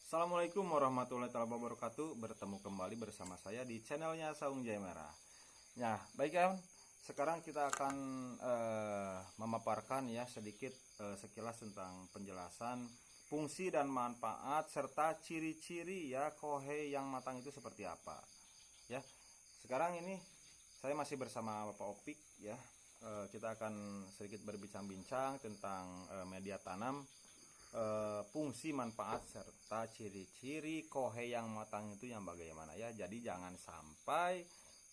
Assalamualaikum warahmatullahi wabarakatuh. Bertemu kembali bersama saya di channelnya Saung Jaya Merah. Nah, baik kan? Sekarang kita akan memaparkan ya sedikit sekilas tentang penjelasan fungsi dan manfaat serta ciri-ciri ya kohe yang matang itu seperti apa. Ya, sekarang ini saya masih bersama Bapak Opik ya. Kita akan sedikit berbincang-bincang tentang media tanam. Fungsi, manfaat serta ciri-ciri kohe yang matang itu yang bagaimana ya. Jadi jangan sampai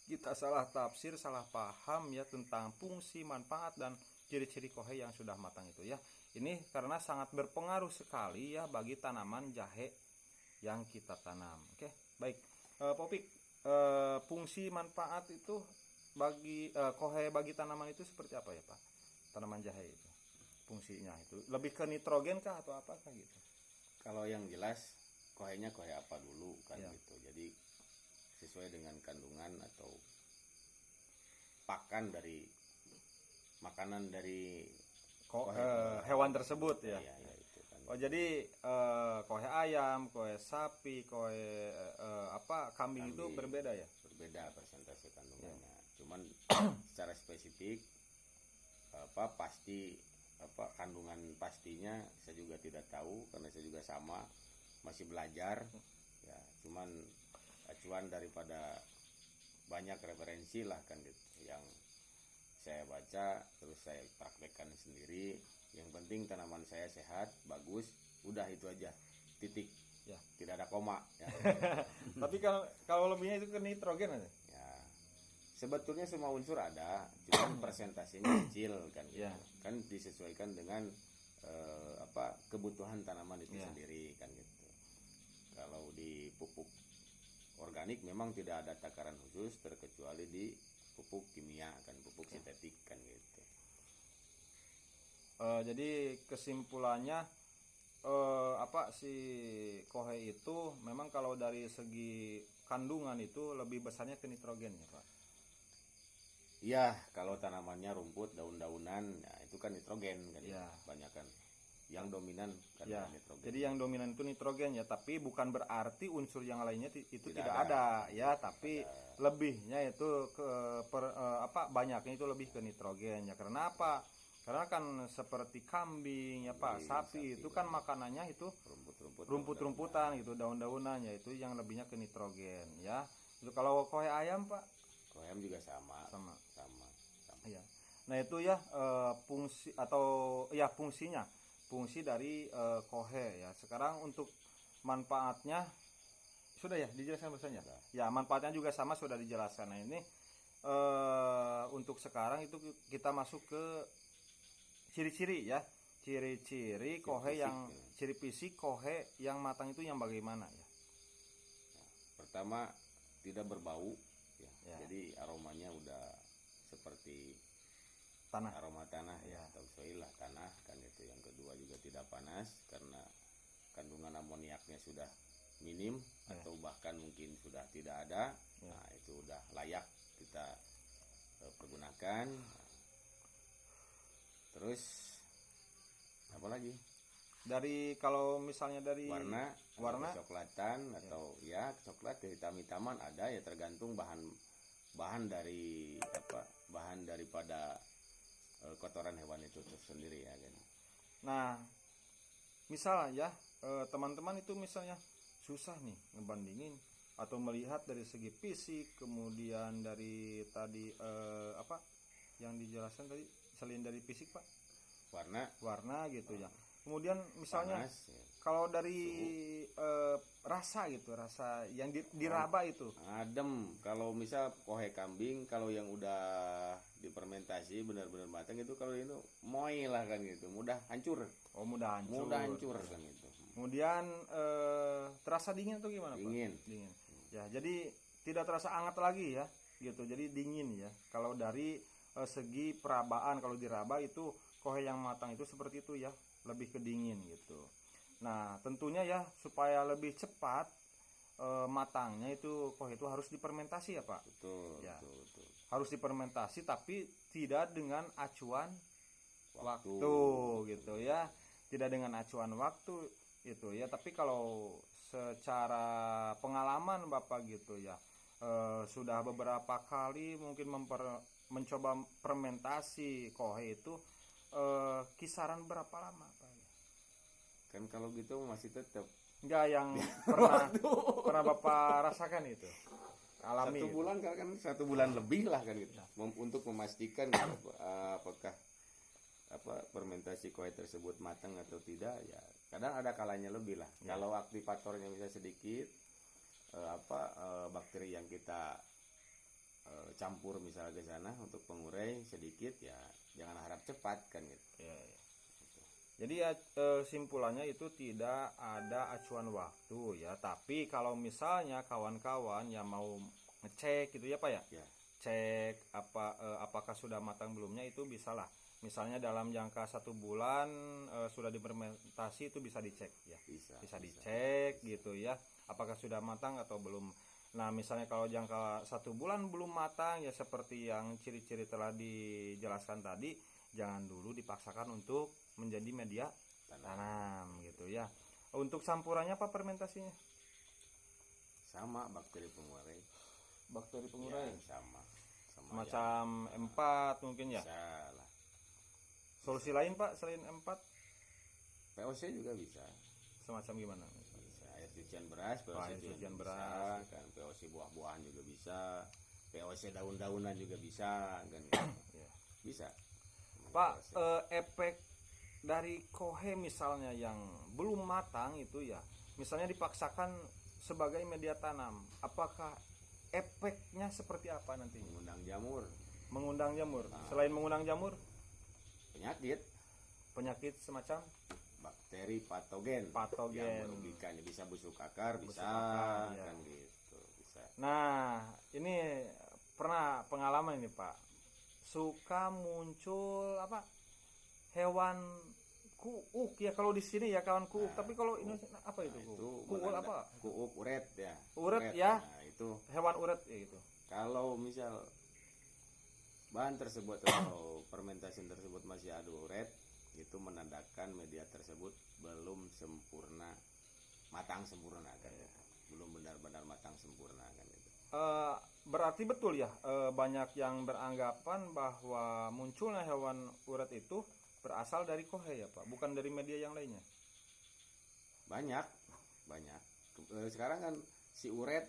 kita salah tafsir, salah paham ya tentang fungsi, manfaat dan ciri-ciri kohe yang sudah matang itu ya. Ini karena sangat berpengaruh sekali ya bagi tanaman jahe yang kita tanam. Oke, baik. Popik, fungsi manfaat itu bagi kohe bagi tanaman itu seperti apa ya Pak? Tanaman jahe itu fungsinya itu lebih ke nitrogen kah atau apa kah gitu? Kalau yang jelas kohenya kohe apa dulu kan Ya. gitu. Jadi sesuai dengan kandungan atau pakan dari makanan dari Hewan tersebut ya. ya itu kan. Oh jadi kohe ayam, kohe sapi, kohe kambing itu berbeda ya? Berbeda persentase kandungannya. Cuman secara spesifik pasti kandungan pastinya saya juga tidak tahu karena saya juga sama masih belajar ya, cuman acuan daripada banyak referensi lah kan gitu yang saya baca terus saya praktekkan sendiri. Yang penting tanaman saya sehat, bagus, udah itu aja, titik Ya. tidak ada koma ya. Tapi kalau lebihnya itu ke nitrogen aja. Ya, sebetulnya semua unsur ada, cuma persentasenya kecil kan gitu. Ya. Kan disesuaikan dengan kebutuhan tanaman itu Ya. sendiri kan gitu. Kalau di pupuk organik memang tidak ada takaran khusus terkecuali di pupuk kimia kan, pupuk sintetik kan gitu. Jadi kesimpulannya si kohe itu memang kalau dari segi kandungan itu lebih besarnya ke nitrogen ya Pak. Iya, kalau tanamannya rumput, daun-daunan, ya itu kan nitrogen kan, Ya. banyak kan. Yang dominan kan Ya, nitrogen. jadi yang dominan itu nitrogen ya, tapi bukan berarti unsur yang lainnya itu Tidak tidak ada ya, tapi lebihnya itu banyaknya itu lebih ke nitrogen ya. Karena apa? Karena kan seperti kambing ya Pak, sapi itu kan makanannya itu rumput-rumputan gitu, daun-daunannya itu yang lebihnya ke nitrogen ya. Itu kalau kohe ayam Pak Kohem juga sama. ya. Nah, itu ya fungsi atau ya fungsi dari kohe ya. Sekarang untuk manfaatnya sudah ya dijelaskan bahasanya. Ya, manfaatnya juga sama sudah dijelaskan. Nah, ini untuk sekarang itu kita masuk ke ciri-ciri ya. Ciri-ciri kohe yang ciri fisik kohe yang matang itu yang bagaimana ya? Pertama, tidak berbau ya. Ya. Jadi aromanya udah seperti Tanah. aroma tanah ya, Ya. atau soil lah tanah kan itu. Yang kedua juga tidak panas karena kandungan amoniaknya sudah minim atau bahkan mungkin sudah tidak ada. Nah, itu udah layak kita pergunakan. Terus apa lagi? Dari kalau misalnya dari warna kecoklatan atau ya coklat ke hitam-hitaman ada ya, tergantung bahan daripada kotoran hewan itu sendiri ya kan. Nah, misalnya ya teman-teman itu misalnya susah nih ngebandingin atau melihat dari segi fisik, kemudian dari tadi yang dijelaskan tadi selain dari fisik Pak, warna gitu ya. Kemudian misalnya Panas, ya. kalau dari rasa gitu, rasa yang diraba itu Adem. Kalau misal kohe kambing, kalau yang udah difermentasi benar-benar matang itu, kalau itu moy lah kan gitu, mudah hancur. mudah hancur Kan gitu. Kemudian terasa dingin atau gimana Pak? Dingin. Ya, jadi tidak terasa hangat lagi ya, gitu. Jadi dingin ya. Kalau dari segi perabaan, kalau diraba itu kohe yang matang itu seperti itu ya, lebih ke dingin gitu. Nah, tentunya ya supaya lebih cepat matangnya itu kohe itu harus difermentasi ya Pak. Betul, Ya. betul. Harus difermentasi tapi tidak dengan acuan waktu gitu ya. Tidak dengan acuan waktu itu ya. Tapi kalau secara pengalaman Bapak gitu ya, sudah beberapa kali mungkin mencoba fermentasi kohe itu, kisaran berapa lama Pak? Kan kalau gitu masih tetap Enggak yang pernah Bapak rasakan itu, alami satu gitu. bulan kan 1 bulan lebih lah kan gitu. Untuk memastikan gitu, apakah fermentasi kue tersebut matang atau tidak, ya kadang ada kalanya lebih lah. Ya. Kalau aktivatornya bisa sedikit, bakteri yang kita campur misalnya ke sana untuk pengurai sedikit, ya jangan harap cepat kan gitu. Ya, ya. Jadi ya, simpulannya itu tidak ada acuan waktu ya. Tapi kalau misalnya kawan-kawan yang mau ngecek gitu ya Pak ya, Ya, cek apakah sudah matang belumnya, itu bisalah. Misalnya dalam jangka 1 bulan sudah difermentasi, itu bisa dicek ya. Bisa dicek gitu ya, apakah sudah matang atau belum. Nah misalnya kalau jangka 1 bulan belum matang ya, seperti yang ciri-ciri telah dijelaskan tadi, jangan dulu dipaksakan untuk menjadi media tanam gitu ya. Untuk campurannya apa fermentasinya? sama bakteri pengurai. Bakteri Ya, pengurai sama macam M4 mungkin ya. bisa lah. Solusi lain Pak selain M4 POC juga bisa. semacam gimana? Bisa air cucian beras, POC air juga cucian bisa, beras. kan POC buah-buahan juga bisa, POC daun-daunan juga bisa, kan Ya. bisa. Pak, POC. efek dari kohe misalnya yang belum matang itu ya, misalnya dipaksakan sebagai media tanam, apakah efeknya seperti apa nantinya? Mengundang jamur, Mengundang jamur. Selain mengundang jamur, penyakit semacam bakteri patogen Patogen. yang merugikan, bisa busuk akar, bisa akar, ya. kan gitu, bisa. Nah, ini pernah pengalaman ini Pak, suka muncul hewan kuuk ya kalau di sini ya, kawan kuuk. Tapi kalau ini apa itu? Nah, Kuuk? itu Kuuk apa? kuuk uret ya. Uret ya. Nah, itu Hewan uret ya gitu. kalau misal bahan tersebut atau fermentasi tersebut masih ada uret, itu menandakan media tersebut belum sempurna, matang sempurna kan, belum benar-benar matang sempurna kan itu. Berarti betul ya, banyak yang beranggapan bahwa munculnya hewan uret itu berasal dari kohe ya Pak, bukan dari media yang lainnya. Banyak. Sekarang kan si uret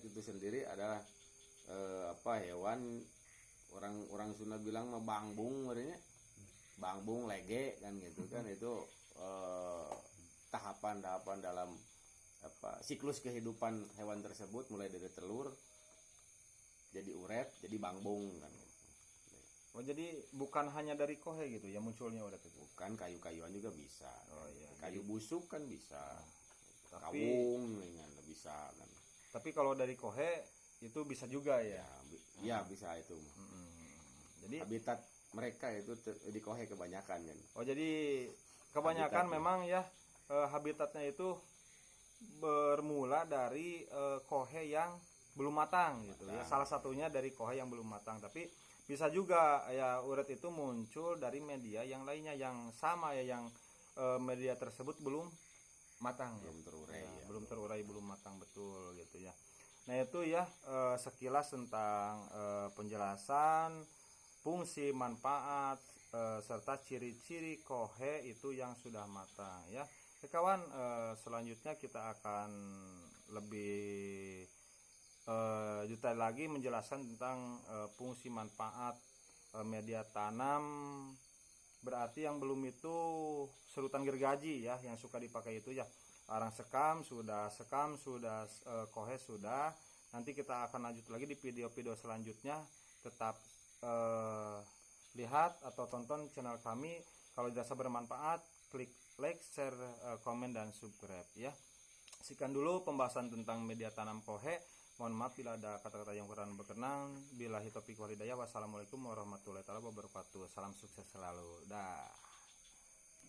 itu sendiri adalah hewan, orang Sunda bilang mah bangbung, artinya bangbung lege kan gitu kan. Itu tahapan-tahapan dalam siklus kehidupan hewan tersebut, mulai dari telur jadi uret jadi bangbung kan gitu. Oh, jadi bukan hanya dari kohe gitu ya munculnya uret itu. Bukan, kayu-kayuan juga bisa. Oh iya. Kayu busuk kan bisa. Tapi Kawung kan bisa kan. tapi kalau dari kohe itu bisa juga ya. Ya bisa itu. Jadi Habitat mereka itu di kohe kebanyakan kan. oh, jadi kebanyakan Habitatnya. memang ya, habitatnya itu bermula dari kohe yang belum matang gitu ya. Salah satunya dari kohe yang belum matang, tapi bisa juga ya uret itu muncul dari media yang lainnya yang sama ya, yang media tersebut belum matang, Belum terurai ya. belum terurai, belum matang, betul gitu ya. Nah itu ya, sekilas tentang penjelasan fungsi, manfaat, serta ciri-ciri kohe itu yang sudah matang ya. Kawan, selanjutnya kita akan lebih detail lagi menjelaskan tentang fungsi manfaat media tanam. Berarti yang belum itu serutan gergaji ya, yang suka dipakai itu ya. Arang sekam sudah, kohe sudah. Nanti kita akan lanjut lagi di video-video selanjutnya. Tetap lihat atau tonton channel kami. Kalau dirasa bermanfaat, klik like, share, komen, dan subscribe ya. Sekian dulu pembahasan tentang media tanam kohe. Mohon maaf bila ada kata-kata yang kurang berkenan. Billahi taufiq wal hidayah. Wassalamualaikum warahmatullahi wabarakatuh. Salam sukses selalu. Dah.